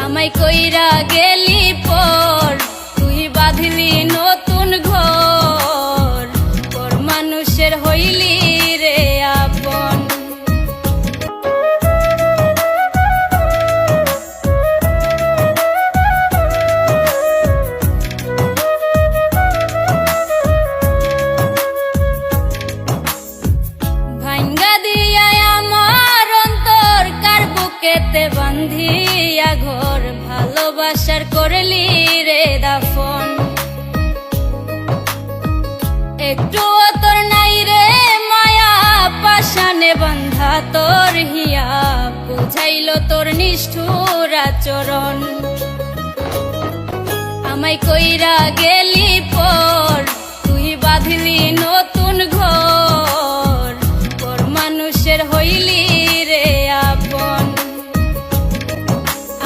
আমায় কইরা গেলি পর তুই বাঁধলি নতুন ঘর, পর মানুষের হইলি রে আপন। ভাঙ্গা দিয়া আমার অন্তর কার বুকেতে বান্ধিয়া ঘর, ভালোবাসার করলি রে দাফন। একটুও তোর নাই রে মায়া, পাশানে বান্ধা তোর হিয়া, বুঝাইল তোর নিষ্ঠুর আচরণ। আমায় কইরা গেলি পর তুই বাঁধলি নতুন ঘর, পর মানুষের হইলি রে আপন।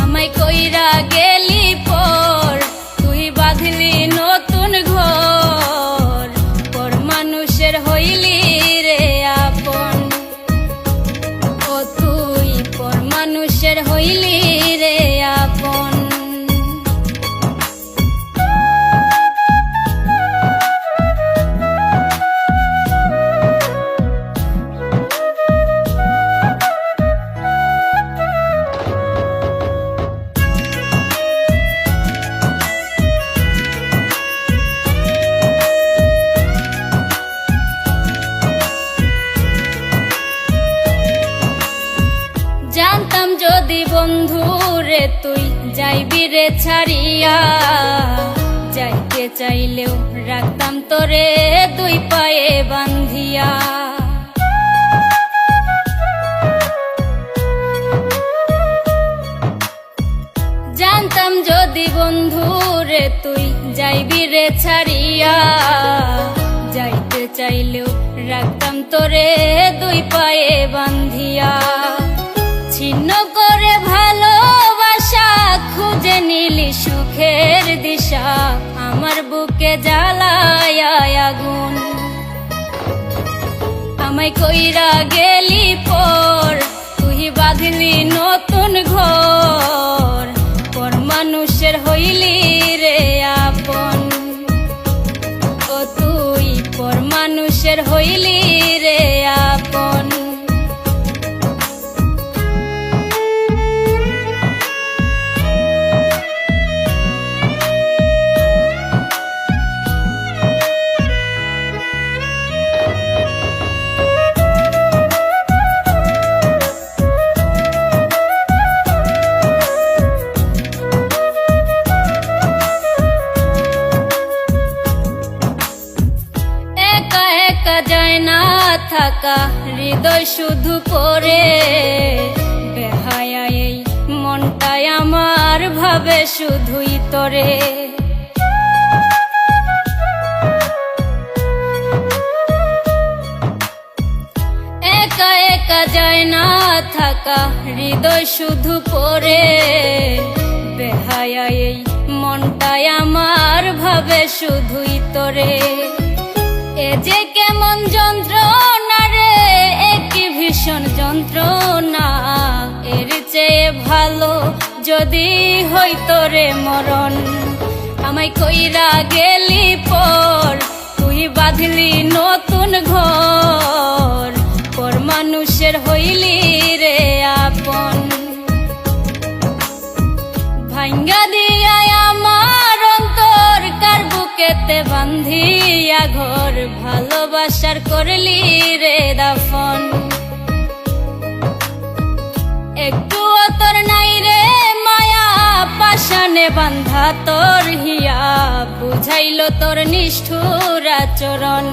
আমায় কইরা গেলি পর তুই বাঁধলি নতুন ঘর, পর মানুষের হইলি রে আপন। ও তুই পর মানুষের হইলি রে আপন। জানতাম যদি বন্ধু রে তুই যাইবি রে ছাড়িয়া, যাইতে চাইলেও রাখতাম তোরে দুই পায়ে বান্ধিয়া। জানতাম যদি বন্ধু রে তুই যাইবি রে ছাড়িয়া, যাইতে চাইলেও রাখতাম তোরে দুই পায়ে বান্ধিয়া। ছিন্ন করে ভালোবাসা খুঁজে নিলি সুখের দিশা, আমার বুকে জ্বালায় আগুন। আমায় কইরা গেলি পর তুই বাঁধলি নতুন ঘর, পর মানুষের হইলি রে আপন। ও তুই পর মানুষের হইলি রে আপন। যায় না থাকা হৃদয় শুধু পড়ে, বেহায়া এই মনটাই আমার ভাবে শুধুই তরে। একা একা যায় না থাকা হৃদয় শুধু পড়ে, বেহায়া এই মনটাই আমার ভাবে শুধুই তরে। এ যে কেমন যন্ত্রণা রে, একই ভীষণ যন্ত্রণা, এর চেয়ে ভালো যদি হইতো রে মরণ। আমায় কইরা গেলি পর তুই বাঁধলি নতুন ঘর, পর মানুষের হইলি রে আপন। ভাঙ্গা দিয়া আমার অন্তর কার বুকেতে বান্ধিয়া ঘর, ভালোবাসার করলি রে দাফন। একটুও তোর নাই রে মায়া, পাশানে বান্ধা তোর হিয়া, বুঝাইল তোর নিষ্ঠুর আচরণ।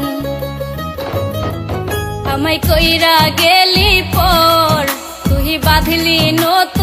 আমায় কইরা গেলি পর তুই বাঁধলি নতুন